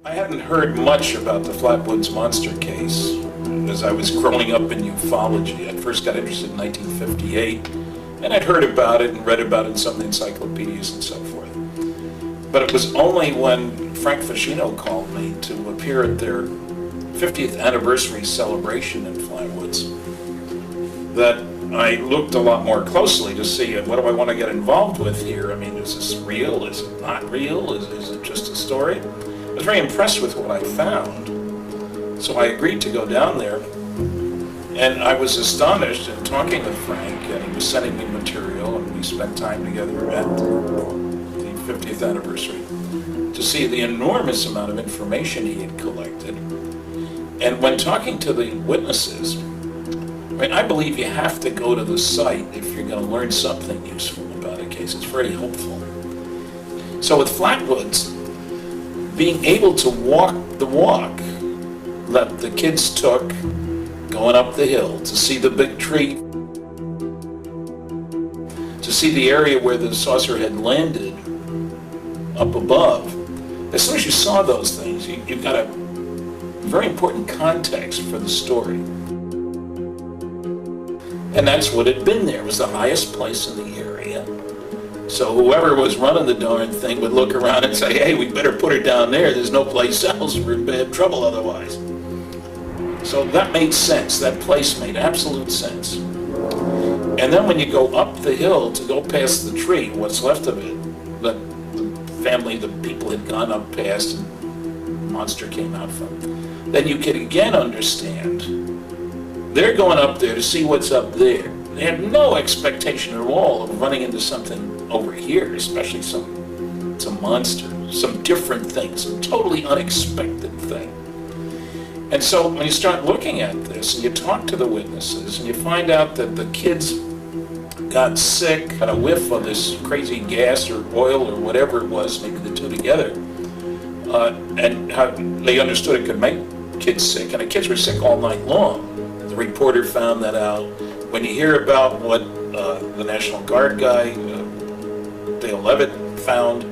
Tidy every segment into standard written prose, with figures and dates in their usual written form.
I hadn't heard much about the Flatwoods Monster case as I was growing up in ufology. I first got interested in 1958, and I'd heard about it and read about it in some of the encyclopedias and so forth. But it was only when Frank Ficino called me to appear at their 50th anniversary celebration in Flatwoods that I looked a lot more closely to see what do I want to get involved with here. I mean, is this real? Is it not real? Is it just a story? I was very impressed with what I found. So I agreed to go down there. And I was astonished in talking with Frank, and he was sending me material, and we spent time together at the 50th anniversary to see the enormous amount of information he had collected. And when talking to the witnesses, I believe you have to go to the site if you're going to learn something useful about a case. It's very helpful. So with Flatwoods, being able to walk the walk that the kids took going up the hill to see the big tree, to see the area where the saucer had landed up above, as soon as you saw those things, you've got a very important context for the story. And that's what had been there. It was the highest place in the area. So whoever was running the darn thing would look around and say, hey, we better put her down there. There's no place else. We're in bad trouble otherwise. So that made sense. That place made absolute sense. And then when you go up the hill to go past the tree, what's left of it, the family, the people had gone up past and the monster came out from, then you can again understand they're going up there to see what's up there. They have no expectation at all of running into something over here, especially some monster, some different thing, some totally unexpected thing. And so when you start looking at this and you talk to the witnesses and you find out that the kids got sick, had a whiff of this crazy gas or oil or whatever it was, maybe the two together, and how they understood it could make kids sick, and the kids were sick all night long. The reporter found that out. When you hear about what the National Guard guy, Dale Levitt, found,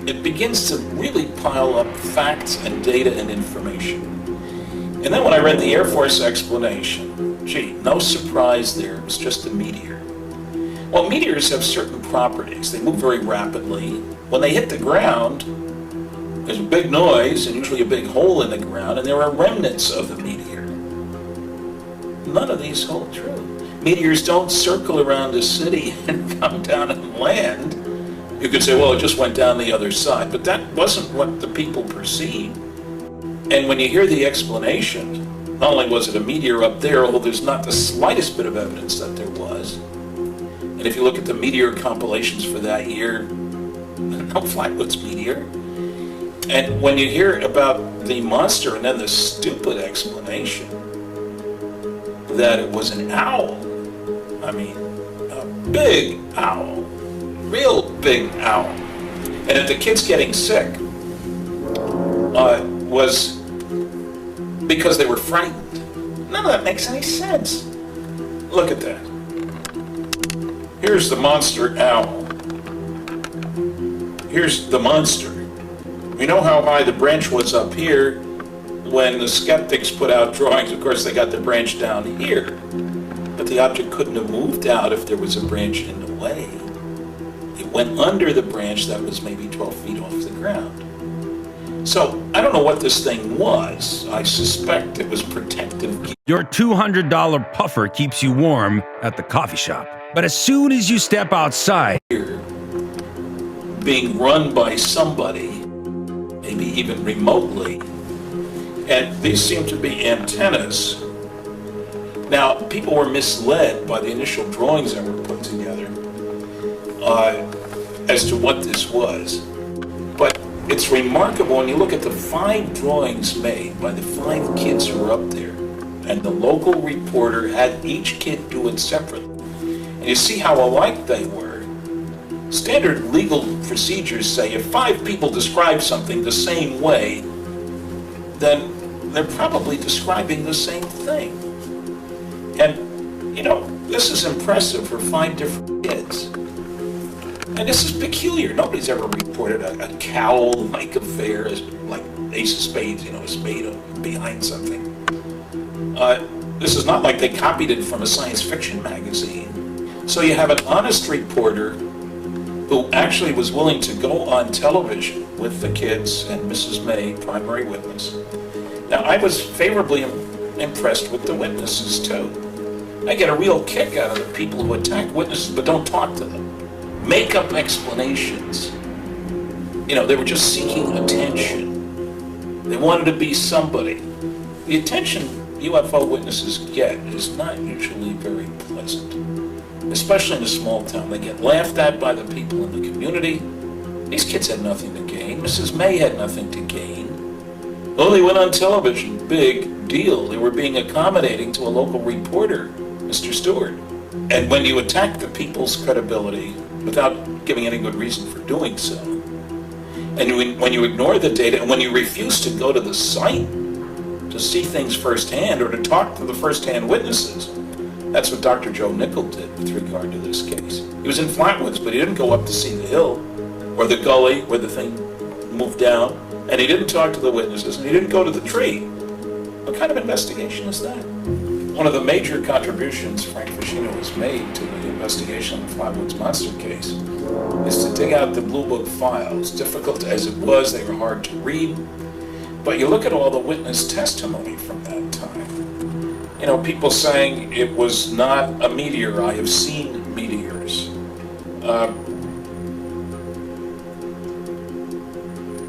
it begins to really pile up facts and data and information. And then when I read the Air Force explanation, gee, no surprise there, it was just a meteor. Well, meteors have certain properties. They move very rapidly. When they hit the ground, there's a big noise and usually a big hole in the ground, and there are remnants of the meteor. None of these hold true. Meteors don't circle around a city and come down and land. You could say, well, it just went down the other side, but that wasn't what the people perceived. And when you hear the explanation, not only was it a meteor up there, although there's not the slightest bit of evidence that there was, and if you look at the meteor compilations for that year, no Flatwoods meteor. And when you hear about the monster and then the stupid explanation that it was an owl, I mean, a big owl, real big owl, and if the kid's getting sick, was because they were frightened. None of that makes any sense. Look at that. Here's the monster owl. Here's the monster. We know how high the branch was up here. When the skeptics put out drawings, of course, they got the branch down here. But the object couldn't have moved out if there was a branch in the way. It went under the branch that was maybe 12 feet off the ground. So, I don't know what this thing was. I suspect it was protective. Your $200 puffer keeps you warm at the coffee shop. But as soon as you step outside, being run by somebody, maybe even remotely, and these seem to be antennas. Now, people were misled by the initial drawings that were put together as to what this was. But it's remarkable when you look at the 5 drawings made by the 5 kids who were up there, and the local reporter had each kid do it separately. And you see how alike they were. Standard legal procedures say if 5 people describe something the same way, then they're probably describing the same thing. And, you know, this is impressive for 5 different kids. And this is peculiar. Nobody's ever reported a cowl-like affair as like ace of spades, a spade behind something. This is not like they copied it from a science fiction magazine. So you have an honest reporter who actually was willing to go on television with the kids and Mrs. May, primary witness. Now, I was favorably impressed with the witnesses, too. I get a real kick out of the people who attack witnesses but don't talk to them. Make up explanations. They were just seeking attention. They wanted to be somebody. The attention UFO witnesses get is not usually very pleasant, especially in a small town. They get laughed at by the people in the community. These kids had nothing to gain. Mrs. May had nothing to gain. Oh, they went on television. Big deal. They were being accommodating to a local reporter, Mr. Stewart. And when you attack the people's credibility without giving any good reason for doing so, and when you ignore the data, and when you refuse to go to the site to see things firsthand or to talk to the firsthand witnesses, that's what Dr. Joe Nickel did with regard to this case. He was in Flatwoods, but he didn't go up to see the hill or the gully where the thing moved down, and he didn't talk to the witnesses, and he didn't go to the tree. What kind of investigation is that? One of the major contributions Frank Ficino has made to the investigation of the Flatwoods Monster case is to dig out the Blue Book files. Difficult as it was, they were hard to read, but you look at all the witness testimony from that time. People saying it was not a meteor. I have seen meteors.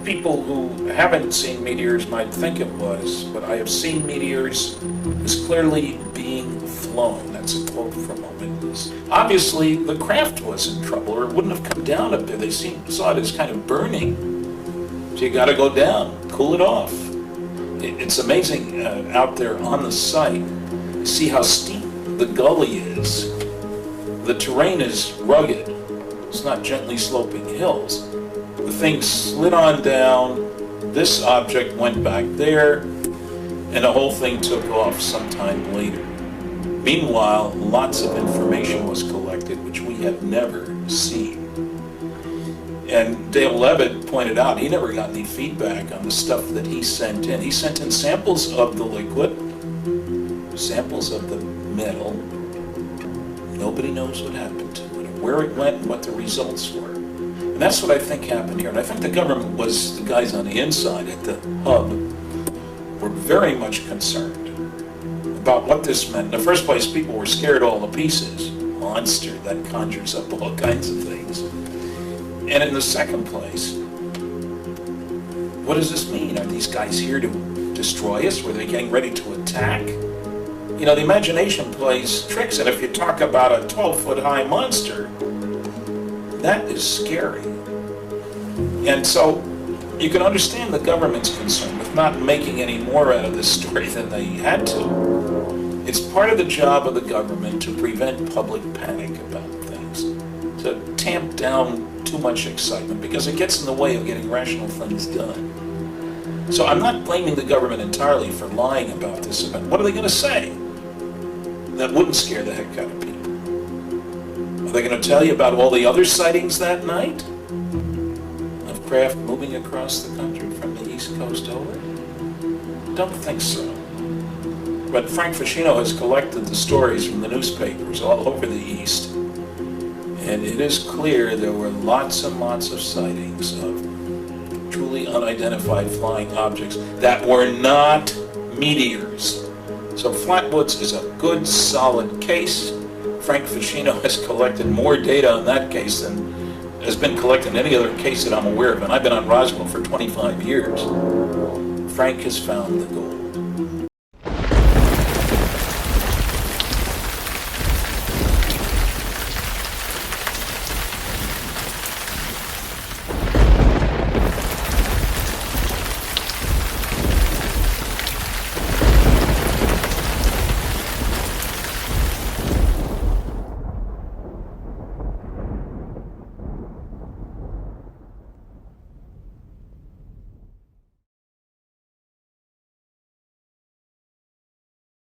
People who haven't seen meteors might think it was, but I have seen meteors is clearly being flown. That's a quote from a witness. Obviously, the craft was in trouble, or it wouldn't have come down a bit. They saw it as kind of burning. So you got to go down, cool it off. It's amazing out there on the site. You see how steep the gully is. The terrain is rugged. It's not gently sloping hills. The thing slid on down, this object went back there, and the whole thing took off sometime later. Meanwhile, lots of information was collected which we have never seen. And Dale Levitt pointed out he never got any feedback on the stuff that he sent in. He sent in samples of the liquid, samples of the metal. Nobody knows what happened to it, or where it went, and what the results were. And that's what I think happened here. And I think the government was, the guys on the inside at the hub, were very much concerned about what this meant. In the first place, people were scared all to pieces. Monster, that conjures up all kinds of things. And in the second place, what does this mean? Are these guys here to destroy us? Were they getting ready to attack? The imagination plays tricks, and if you talk about a 12-foot-high monster, that is scary. And so you can understand the government's concern with not making any more out of this story than they had to. It's part of the job of the government to prevent public panic about things, to tamp down too much excitement, because it gets in the way of getting rational things done. So I'm not blaming the government entirely for lying about this event. What are they going to say that wouldn't scare the heck out of people? Are they going to tell you about all the other sightings that night of craft moving across the country from the East Coast over? Don't think so. But Frank Ficino has collected the stories from the newspapers all over the East, and it is clear there were lots and lots of sightings of truly unidentified flying objects that were not meteors. So Flatwoods is a good, solid case. Frank Ficino has collected more data on that case than has been collected in any other case that I'm aware of, and I've been on Roswell for 25 years. Frank has found the gold.